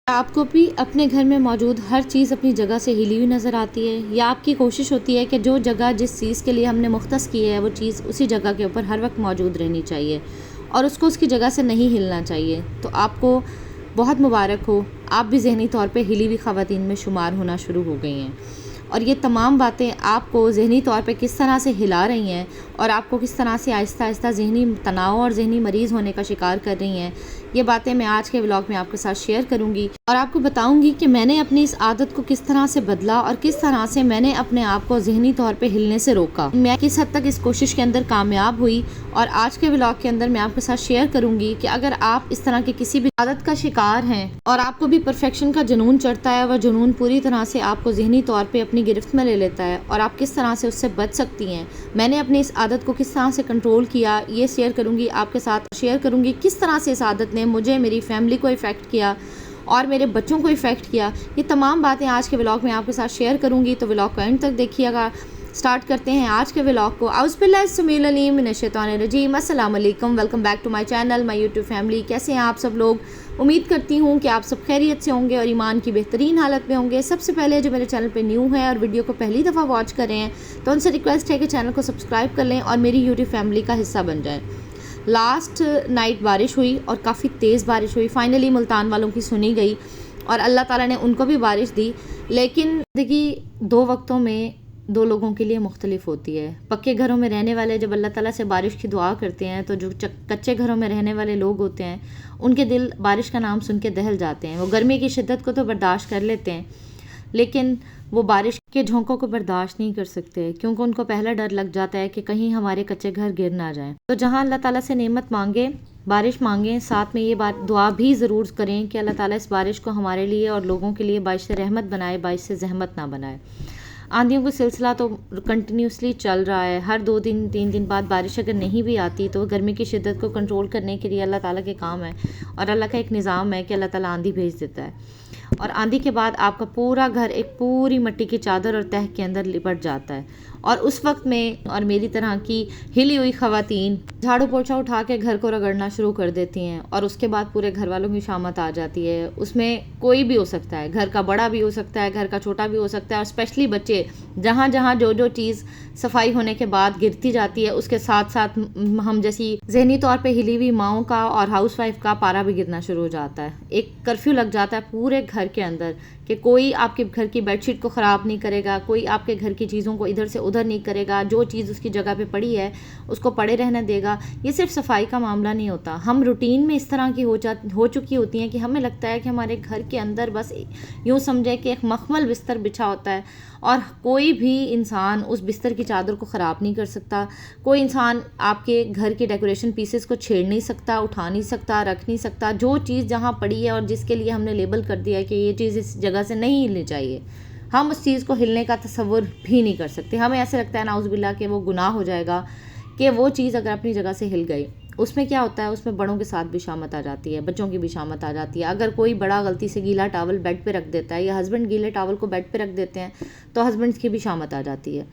آپ کو بھی اپنے گھر میں موجود ہر چیز اپنی جگہ سے ہلی ہوئی نظر آتی ہے، یا آپ کی کوشش ہوتی ہے کہ جو جگہ جس چیز کے لیے ہم نے مختص کی ہے وہ چیز اسی جگہ کے اوپر ہر وقت موجود رہنی چاہیے اور اس کو اس کی جگہ سے نہیں ہلنا چاہیے؟ تو آپ کو بہت مبارک ہو، آپ بھی ذہنی طور پہ ہلی ہوئی خواتین میں شمار ہونا شروع ہو گئی ہیں، اور یہ تمام باتیں آپ کو ذہنی طور پہ کس طرح سے ہلا رہی ہیں اور آپ کو کس طرح سے آہستہ آہستہ ذہنی تناؤ اور ذہنی مریض ہونے کا شکار کر رہی ہیں، یہ باتیں میں آج کے ولاگ میں آپ کے ساتھ شیئر کروں گی اور آپ کو بتاؤں گی کہ میں نے اپنی اس عادت کو کس طرح سے بدلا اور کس طرح سے میں نے اپنے آپ کو ذہنی طور پہ ہلنے سے روکا، میں کس حد تک اس کوشش کے اندر کامیاب ہوئی۔ اور آج کے ولاگ کے اندر میں آپ کے ساتھ شیئر کروں گی کہ اگر آپ اس طرح کی کسی بھی عادت کا شکار ہیں اور آپ کو بھی پرفیکشن کا جنون چڑھتا ہے، وہ جنون پوری طرح سے آپ کو ذہنی طور پہ اپنی گرفت میں لے لیتا ہے، اور آپ کس طرح سے اس سے بچ سکتی ہیں، میں نے اپنی اس عادت کو کس طرح سے کنٹرول کیا، یہ شیئر کروں گی آپ کے ساتھ۔ شیئر کروں گی کس طرح سے اس عادت نے مجھے، میری فیملی کو افیکٹ کیا اور میرے بچوں کو افیکٹ کیا، یہ تمام باتیں آج کے ولاگ میں آپ کے ساتھ شیئر کروں گی، تو ولاگ کو اینڈ تک دیکھیے گا۔ سٹارٹ کرتے ہیں آج کے ولاگ کو۔ اعوذ باللہ السمیع العلیم من الشیطان الرجیم۔ السلام علیکم، welcome back to my channel, my YouTube family. کیسے ہیں آپ سب لوگ؟ امید کرتی ہوں کہ آپ سب خیریت سے ہوں گے اور ایمان کی بہترین حالت میں ہوں گے۔ سب سے پہلے جو میرے چینل پہ نیو ہے اور ویڈیو کو پہلی دفعہ واچ کر رہے ہیں تو ان سے ریکویسٹ ہے کہ چینل کو سبسکرائب کر لیں اور میری یوٹیوب فیملی کا حصہ بن جائیں۔ لاسٹ نائٹ بارش ہوئی اور کافی تیز بارش ہوئی، فائنلی ملتان والوں کی سنی گئی اور اللہ تعالیٰ نے ان کو بھی بارش دی، لیکن زندگی دو وقتوں میں دو لوگوں کے لیے مختلف ہوتی ہے۔ پکے گھروں میں رہنے والے جب اللہ تعالیٰ سے بارش کی دعا کرتے ہیں تو جو کچے گھروں میں رہنے والے لوگ ہوتے ہیں ان کے دل بارش کا نام سن کے دہل جاتے ہیں۔ وہ گرمی کی شدت کو تو برداشت کر لیتے ہیں لیکن وہ بارش کے جھونکوں کو برداشت نہیں کر سکتے، کیونکہ ان کو پہلا ڈر لگ جاتا ہے کہ کہیں ہمارے کچے گھر گر نہ جائیں۔ تو جہاں اللہ تعالیٰ سے نعمت مانگیں، بارش مانگیں، ساتھ میں یہ دعا بھی ضرور کریں کہ اللہ تعالیٰ اس بارش کو ہمارے لیے اور لوگوں کے لیے باعث رحمت بنائے، باعث زحمت نہ بنائے۔ آندھیوں کا سلسلہ تو کنٹینیوسلی چل رہا ہے، ہر 2 دن 3 دن بعد بارش اگر نہیں بھی آتی تو گرمی کی شدت کو کنٹرول کرنے کے لیے اللہ تعالیٰ کے کام ہے، اور اللہ کا ایک نظام ہے کہ اللہ تعالیٰ آندھی بھیج دیتا ہے، اور آندھی کے بعد آپ کا پورا گھر ایک پوری مٹی کی چادر اور تہ کے اندر لپٹ جاتا ہے، اور اس وقت میں اور میری طرح کی ہلی ہوئی خواتین جھاڑو پوچھا اٹھا کے گھر کو رگڑنا شروع کر دیتی ہیں، اور اس کے بعد پورے گھر والوں کی شامت آ جاتی ہے۔ اس میں کوئی بھی ہو سکتا ہے، گھر کا بڑا بھی ہو سکتا ہے، گھر کا چھوٹا بھی ہو سکتا ہے، اور اسپیشلی بچے، جہاں جہاں جو چیز صفائی ہونے کے بعد گرتی جاتی ہے اس کے ساتھ ساتھ ہم جیسی ذہنی طور پہ ہلی ہوئی ماؤں کا اور ہاؤس وائف کا پارا بھی گرنا شروع ہو جاتا ہے۔ ایک کرفیو لگ جاتا ہے پورے گھر کے اندر کہ کوئی آپ کے گھر کی بیڈ شیٹ کو خراب نہیں کرے گا، کوئی آپ کے گھر کی چیزوں کو ادھر سے ادھر نہیں کرے گا، جو چیز اس کی جگہ پہ پڑی ہے اس کو پڑے رہنے دے گا۔ یہ صرف صفائی کا معاملہ نہیں ہوتا، ہم روٹین میں اس طرح کی ہو چکی ہوتی ہیں کہ ہمیں لگتا ہے کہ ہمارے گھر کے اندر بس یوں سمجھے کہ ایک مخمل بستر بچھا ہوتا ہے اور کوئی بھی انسان اس بستر کی چادر کو خراب نہیں کر سکتا، کوئی انسان آپ کے گھر کے ڈیکوریشن پیسز کو چھیڑ نہیں سکتا، اٹھا نہیں سکتا، رکھ نہیں سکتا۔ جو چیز جہاں پڑی ہے اور جس کے لیے ہم نے لیبل کر دیا ہے کہ یہ چیز اس جگہ سے نہیں ہلنی چاہیے، ہم اس چیز کو ہلنے کا تصور بھی نہیں کر سکتے۔ ہمیں ایسے لگتا ہے نعوذ باللہ کہ وہ گناہ ہو جائے گا کہ وہ چیز اگر اپنی جگہ سے ہل گئی۔ اس میں کیا ہوتا ہے، اس میں بڑوں کے ساتھ بھی شامت آ جاتی ہے، بچوں کی بھی شامت آ جاتی ہے۔ اگر کوئی بڑا غلطی سے گیلا ٹاول بیڈ پہ رکھ دیتا ہے یا ہسبینڈ گیلے ٹاول کو بیڈ پہ رکھ دیتے ہیں تو ہسبینڈ کی بھی شامت آ جاتی ہے۔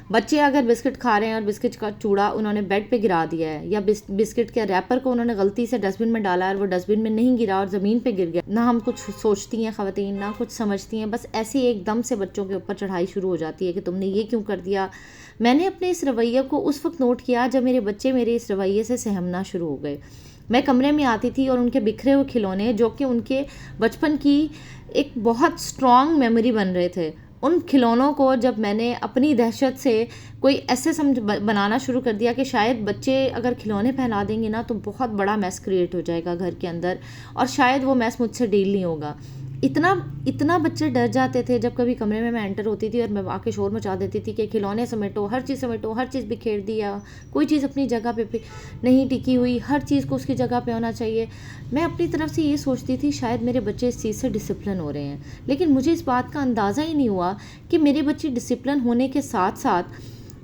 بچے اگر بسکٹ کھا رہے ہیں اور بسکٹ کا چوڑا انہوں نے بیڈ پہ گرا دیا ہے، یا بسکٹ کے ریپر کو انہوں نے غلطی سے ڈسٹ بن میں ڈالا اور وہ ڈسٹ بن میں نہیں گرا اور زمین پہ گر گیا، نہ ہم کچھ سوچتی ہیں خواتین، نہ کچھ سمجھتی ہیں، بس ایسے ایک دم سے بچوں کے اوپر چڑھائی شروع ہو جاتی ہے کہ تم نے یہ کیوں کر دیا۔ میں نے اپنے اس رویے کو اس وقت نوٹ کیا جب میرے بچے میرے اس رویے سے سہمنا شروع ہو گئے۔ میں کمرے میں آتی تھی اور ان کے بکھرے ہوئے کھلونے جو کہ ان کے بچپن کی ایک بہت اسٹرانگ میموری بن رہے تھے، ان کھلونوں کو جب میں نے اپنی دہشت سے کوئی ایسے بنانا شروع کر دیا کہ شاید بچے اگر کھلونے پہنا دیں گے نا تو بہت بڑا میس کریٹ ہو جائے گا گھر کے اندر، اور شاید وہ میس مجھ سے ڈیل نہیں ہوگا۔ اتنا بچے ڈر جاتے تھے جب کبھی کمرے میں انٹر ہوتی تھی اور میں آ کے شور مچا دیتی تھی کہ کھلونے سمیٹو، ہر چیز سمیٹو، ہر چیز بکھیر دیا، کوئی چیز اپنی جگہ پہ نہیں ٹکی ہوئی، ہر چیز کو اس کی جگہ پہ ہونا چاہیے۔ میں اپنی طرف سے یہ سوچتی تھی شاید میرے بچے اس چیز سے ڈسپلن ہو رہے ہیں، لیکن مجھے اس بات کا اندازہ ہی نہیں ہوا کہ میرے بچے ڈسپلن ہونے کے ساتھ ساتھ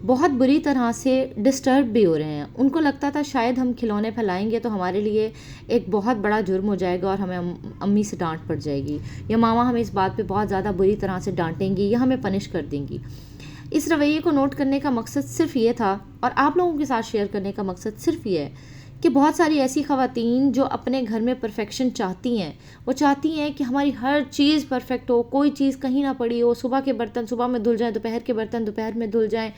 بہت بری طرح سے ڈسٹرب بھی ہو رہے ہیں۔ ان کو لگتا تھا شاید ہم کھلونے پھیلائیں گے تو ہمارے لیے ایک بہت بڑا جرم ہو جائے گا اور ہمیں امی سے ڈانٹ پڑ جائے گی، یا ماما ہمیں اس بات پہ بہت زیادہ بری طرح سے ڈانٹیں گی یا ہمیں پنش کر دیں گی۔ اس رویے کو نوٹ کرنے کا مقصد صرف یہ تھا، اور آپ لوگوں کے ساتھ شیئر کرنے کا مقصد صرف یہ ہے کہ بہت ساری ایسی خواتین جو اپنے گھر میں پرفیکشن چاہتی ہیں، وہ چاہتی ہیں کہ ہماری ہر چیز پرفیکٹ ہو، کوئی چیز کہیں نہ پڑی ہو، صبح کے برتن صبح میں دھل جائیں، دوپہر کے برتن دوپہر میں دھل جائیں،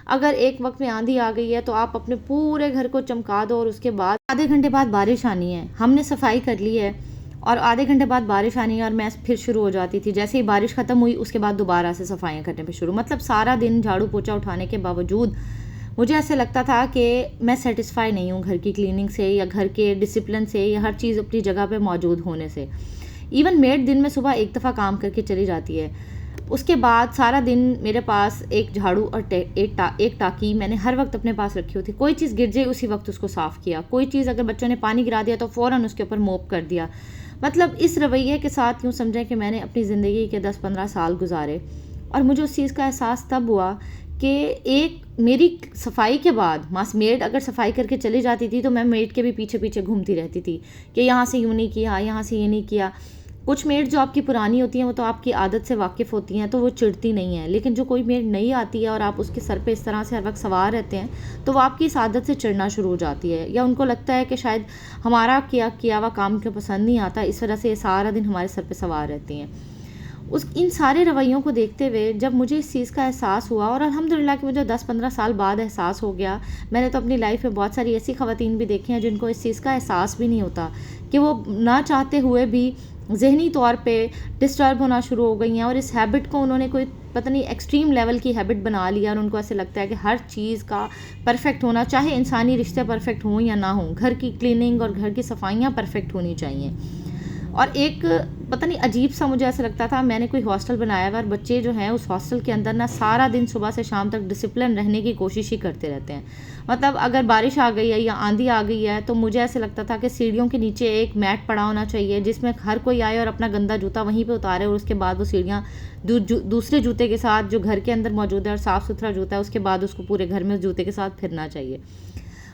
اگر ایک وقت میں آندھی آ گئی ہے تو آپ اپنے پورے گھر کو چمکا دو، اور اس کے بعد آدھے گھنٹے بعد بارش آنی ہے، ہم نے صفائی کر لی ہے اور آدھے گھنٹے بعد بارش آنی ہے اور میں پھر شروع ہو جاتی تھی، جیسے ہی بارش ختم ہوئی اس کے بعد دوبارہ سے صفائیاں کرنے پہ شروع، مطلب سارا دن جھاڑو پوچھا اٹھانے کے باوجود مجھے ایسے لگتا تھا کہ میں سیٹسفائی نہیں ہوں گھر کی کلیننگ سے یا گھر کے ڈسپلن سے یا ہر چیز اپنی جگہ پہ موجود ہونے سے. ایون میڈ دن میں صبح ایک دفعہ کام کر کے چلی جاتی ہے، اس کے بعد سارا دن میرے پاس ایک جھاڑو اور ایک ٹاکی میں نے ہر وقت اپنے پاس رکھی ہوتی، کوئی چیز گر جائے اسی وقت اس کو صاف کیا، کوئی چیز اگر بچوں نے پانی گرا دیا تو فوراً اس کے اوپر موپ کر دیا. مطلب اس رویے کے ساتھ یوں سمجھیں کہ میں نے اپنی زندگی کے 10-15 سال گزارے، اور مجھے اس چیز کا احساس تب ہوا کہ ایک میری صفائی کے بعد میڈ اگر صفائی کر کے چلی جاتی تھی تو میں میڈ کے بھی پیچھے پیچھے گھومتی رہتی تھی کہ یہاں سے یوں نہیں کیا، یہاں سے یہ نہیں کیا. کچھ میڈ جو آپ کی پرانی ہوتی ہیں وہ تو آپ کی عادت سے واقف ہوتی ہیں تو وہ چڑھتی نہیں ہیں، لیکن جو کوئی میڈ نئی آتی ہے اور آپ اس کے سر پہ اس طرح سے ہر وقت سوار رہتے ہیں تو وہ آپ کی اس عادت سے چڑھنا شروع ہو جاتی ہے، یا ان کو لگتا ہے کہ شاید ہمارا کیا ہوا کام کو پسند نہیں آتا، اس وجہ سے یہ سارا دن ہمارے سر پہ سوار رہتی ہیں. ان سارے رویوں کو دیکھتے ہوئے جب مجھے اس چیز کا احساس ہوا، اور الحمدللہ کہ مجھے 10-15 سال بعد احساس ہو گیا، میں نے تو اپنی لائف میں بہت ساری ایسی خواتین بھی دیکھی ہیں جن کو اس چیز کا احساس بھی نہیں ہوتا، کہ وہ نہ چاہتے ہوئے بھی ذہنی طور پہ ڈسٹرب ہونا شروع ہو گئی ہیں، اور اس ہیبٹ کو انہوں نے کوئی پتہ نہیں ایکسٹریم لیول کی ہیبٹ بنا لیا، اور ان کو ایسے لگتا ہے کہ ہر چیز کا پرفیکٹ ہونا، چاہے انسانی رشتے پرفیکٹ ہوں یا نہ ہوں، گھر کی کلیننگ اور گھر کی صفائیاں پرفیکٹ ہونی چاہیے. اور ایک پتہ نہیں عجیب سا مجھے ایسا لگتا تھا، میں نے کوئی ہاسٹل بنایا ہوا اور بچے جو ہیں اس ہاسٹل کے اندر نا سارا دن صبح سے شام تک ڈسپلن رہنے کی کوشش ہی کرتے رہتے ہیں. مطلب اگر بارش آ گئی ہے یا آندھی آ گئی ہے تو مجھے ایسے لگتا تھا کہ سیڑھیوں کے نیچے ایک میٹ پڑا ہونا چاہیے جس میں ہر کوئی آئے اور اپنا گندا جوتا وہیں پہ اتارے، اور اس کے بعد وہ سیڑھیاں دوسرے جوتے کے ساتھ جو گھر کے اندر موجود ہے اور صاف ستھرا جوتا ہے اس کے بعد اس کو پورے گھر میں اس جوتے کے ساتھ پھرنا چاہیے.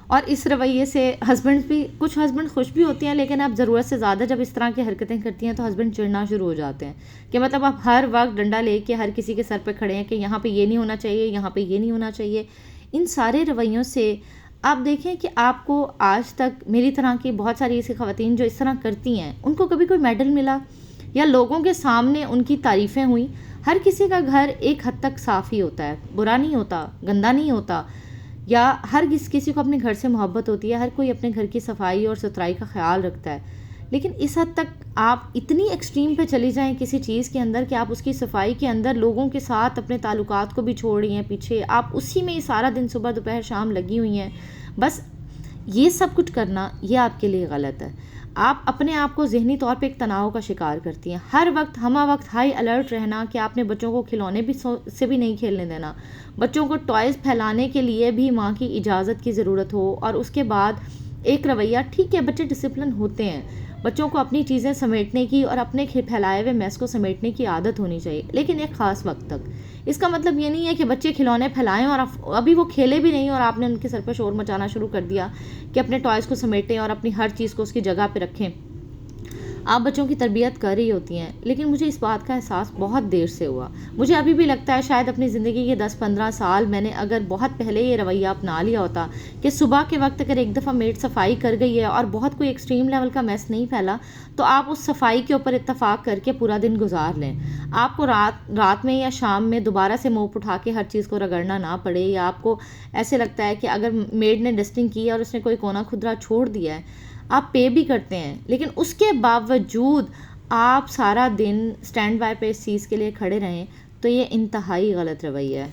اور اس رویے سے کچھ ہسبینڈ خوش بھی ہوتے ہیں، لیکن اب ضرورت سے زیادہ جب اس طرح کی حرکتیں کرتی ہیں تو ہسبینڈ چڑنا شروع ہو جاتے ہیں کہ مطلب آپ ہر وقت ڈنڈا لے کے ہر کسی کے سر پہ کھڑے ہیں کہ یہاں پہ یہ نہیں ہونا چاہیے، یہاں پہ یہ نہیں ہونا چاہیے. ان سارے رویوں سے آپ دیکھیں کہ آپ کو آج تک میری طرح کی بہت ساری ایسی خواتین جو اس طرح کرتی ہیں ان کو کبھی کوئی میڈل ملا یا لوگوں کے سامنے ان کی تعریفیں ہوئیں؟ ہر کسی کا گھر ایک حد تک صاف ہی ہوتا ہے، برا نہیں ہوتا، گندا نہیں ہوتا، یا ہر کسی کو اپنے گھر سے محبت ہوتی ہے، ہر کوئی اپنے گھر کی صفائی اور ستھرائی کا خیال رکھتا ہے. لیکن اس حد تک آپ اتنی ایکسٹریم پہ چلی جائیں کسی چیز کے اندر کہ آپ اس کی صفائی کے اندر لوگوں کے ساتھ اپنے تعلقات کو بھی چھوڑ رہی ہیں پیچھے، آپ اسی میں ہی سارا دن صبح دوپہر شام لگی ہوئی ہیں. بس یہ سب کچھ کرنا یہ آپ کے لیے غلط ہے. آپ اپنے آپ کو ذہنی طور پہ ایک تناؤ کا شکار کرتی ہیں، ہر وقت ہمہ وقت ہائی الرٹ رہنا کہ آپ نے بچوں کو کھلونے بھی سے بھی نہیں کھیلنے دینا، بچوں کو ٹوائز پھیلانے کے لیے بھی ماں کی اجازت کی ضرورت ہو. اور اس کے بعد ایک رویہ، ٹھیک ہے بچے ڈسپلن ہوتے ہیں، بچوں کو اپنی چیزیں سمیٹنے کی اور اپنے پھیلائے ہوئے میس کو سمیٹنے کی عادت ہونی چاہیے، لیکن ایک خاص وقت تک. اس کا مطلب یہ نہیں ہے کہ بچے کھلونے پھیلائیں اور ابھی وہ کھیلے بھی نہیں اور آپ نے ان کے سر پہ شور مچانا شروع کر دیا کہ اپنے ٹوائز کو سمیٹیں اور اپنی ہر چیز کو اس کی جگہ پہ رکھیں. آپ بچوں کی تربیت کر رہی ہوتی ہیں، لیکن مجھے اس بات کا احساس بہت دیر سے ہوا. مجھے ابھی بھی لگتا ہے شاید اپنی زندگی کے 10-15 سال میں نے اگر بہت پہلے یہ رویہ اپنا لیا ہوتا کہ صبح کے وقت اگر ایک دفعہ میڈ صفائی کر گئی ہے اور بہت کوئی ایکسٹریم لیول کا میس نہیں پھیلا تو آپ اس صفائی کے اوپر اتفاق کر کے پورا دن گزار لیں. آپ کو رات میں یا شام میں دوبارہ سے موپ اٹھا کے ہر چیز کو رگڑنا نہ پڑے، یا آپ کو ایسے لگتا ہے کہ اگر میڈ نے ڈسٹنگ کی ہے اور اس نے کوئی کونا کھدرا چھوڑ دیا ہے، آپ پے بھی کرتے ہیں لیکن اس کے باوجود آپ سارا دن سٹینڈ بائی پہ اس چیز کے لیے کھڑے رہیں، تو یہ انتہائی غلط رویہ ہے.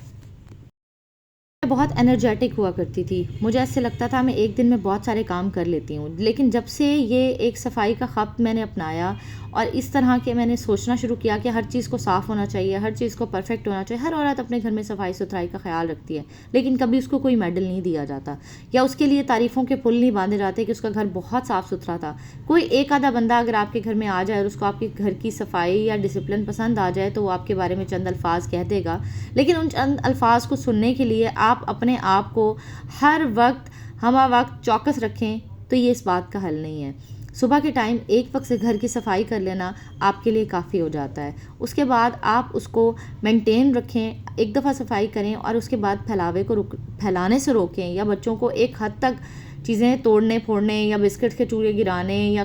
میں بہت انرجیٹک ہوا کرتی تھی، مجھے ایسے لگتا تھا میں ایک دن میں بہت سارے کام کر لیتی ہوں، لیکن جب سے یہ ایک صفائی کا خط میں نے اپنایا اور اس طرح کے میں نے سوچنا شروع کیا کہ ہر چیز کو صاف ہونا چاہیے، ہر چیز کو پرفیکٹ ہونا چاہیے. ہر عورت اپنے گھر میں صفائی ستھرائی کا خیال رکھتی ہے، لیکن کبھی اس کو کوئی میڈل نہیں دیا جاتا یا اس کے لیے تعریفوں کے پل نہیں باندھے جاتے کہ اس کا گھر بہت صاف ستھرا تھا. کوئی ایک آدھا بندہ اگر آپ کے گھر میں آ جائے اور اس کو آپ کے گھر کی صفائی یا ڈسپلن پسند آ جائے تو وہ آپ کے بارے میں چند الفاظ کہہ دے گا، لیکن ان چند الفاظ کو سننے کے لیے آپ اپنے آپ کو ہر وقت ہمہ وقت چوکس رکھیں تو یہ اس بات کا حل نہیں ہے. صبح کے ٹائم ایک وقت سے گھر کی صفائی کر لینا آپ کے لیے کافی ہو جاتا ہے. اس کے بعد آپ اس کو مینٹین رکھیں، ایک دفعہ صفائی کریں اور اس کے بعد پھیلاوے کو پھیلانے سے روکیں، یا بچوں کو ایک حد تک چیزیں توڑنے پھوڑنے یا بسکٹ کے چورے گرانے یا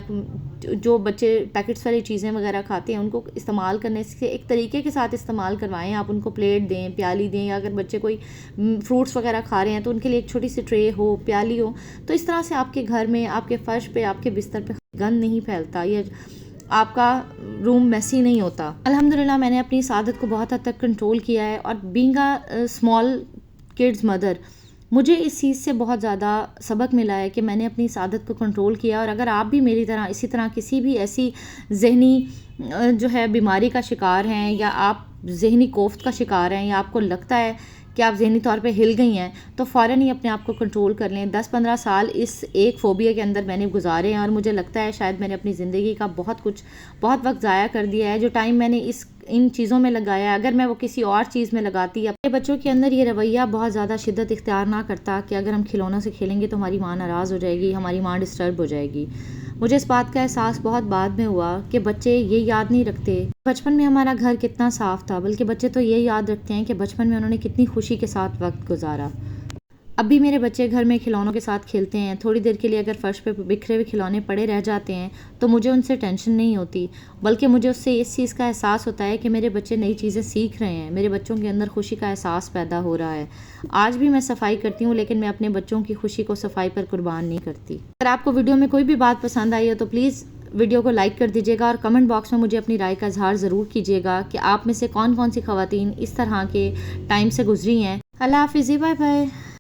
جو بچے پیکٹس والی چیزیں وغیرہ کھاتے ہیں ان کو استعمال کرنے سے ایک طریقے کے ساتھ استعمال کروائیں. آپ ان کو پلیٹ دیں, پیالی دیں, یا اگر بچے کوئی فروٹس وغیرہ کھا رہے ہیں تو ان کے لیے ایک چھوٹی سی ٹرے ہو, پیالی ہو. تو اس طرح سے آپ کے گھر میں, آپ کے فرش پہ, آپ کے بستر پہ گند نہیں پھیلتا یا آپ کا روم میسی نہیں ہوتا. الحمدللہ میں نے اپنی اس عادت کو بہت حد تک کنٹرول کیا ہے, اور being a small kids mother مجھے اس چیز سے بہت زیادہ سبق ملا ہے کہ میں نے اپنی اس عادت کو کنٹرول کیا. اور اگر آپ بھی میری طرح اسی طرح کسی بھی ایسی ذہنی جو ہے بیماری کا شکار ہیں, یا آپ ذہنی کوفت کا شکار ہیں, یا آپ کو لگتا ہے کہ آپ ذہنی طور پہ ہل گئی ہیں, تو فوراً ہی اپنے آپ کو کنٹرول کر لیں. 10-15 سال اس ایک فوبیا کے اندر میں نے گزارے ہیں, اور مجھے لگتا ہے شاید میں نے اپنی زندگی کا بہت وقت ضائع کر دیا ہے. جو ٹائم میں نے ان چیزوں میں لگایا ہے, اگر میں وہ کسی اور چیز میں لگاتی, اپنے بچوں کے اندر یہ رویہ بہت زیادہ شدت اختیار نہ کرتا کہ اگر ہم کھلونوں سے کھیلیں گے تو ہماری ماں ناراض ہو جائے گی, ہماری ماں ڈسٹرب ہو جائے گی. مجھے اس بات کا احساس بہت بعد میں ہوا کہ بچے یہ یاد نہیں رکھتے بچپن میں ہمارا گھر کتنا صاف تھا, بلکہ بچے تو یہ یاد رکھتے ہیں کہ بچپن میں انہوں نے کتنی خوشی کے ساتھ وقت گزارا. اب بھی میرے بچے گھر میں کھلونوں کے ساتھ کھیلتے ہیں. تھوڑی دیر کے لیے اگر فرش پہ بکھرے ہوئے کھلونے پڑے رہ جاتے ہیں تو مجھے ان سے ٹینشن نہیں ہوتی, بلکہ مجھے اس سے اس چیز کا احساس ہوتا ہے کہ میرے بچے نئی چیزیں سیکھ رہے ہیں, میرے بچوں کے اندر خوشی کا احساس پیدا ہو رہا ہے. آج بھی میں صفائی کرتی ہوں, لیکن میں اپنے بچوں کی خوشی کو صفائی پر قربان نہیں کرتی. اگر آپ کو ویڈیو میں کوئی بھی بات پسند آئی ہے تو پلیز ویڈیو کو لائک کر دیجیے گا, اور کمنٹ باکس میں مجھے اپنی رائے کا اظہار ضرور کیجیے گا کہ آپ میں سے کون کون سی خواتین اس طرح کے ٹائم سے گزری ہیں. اللہ حافظ, بائے بائے.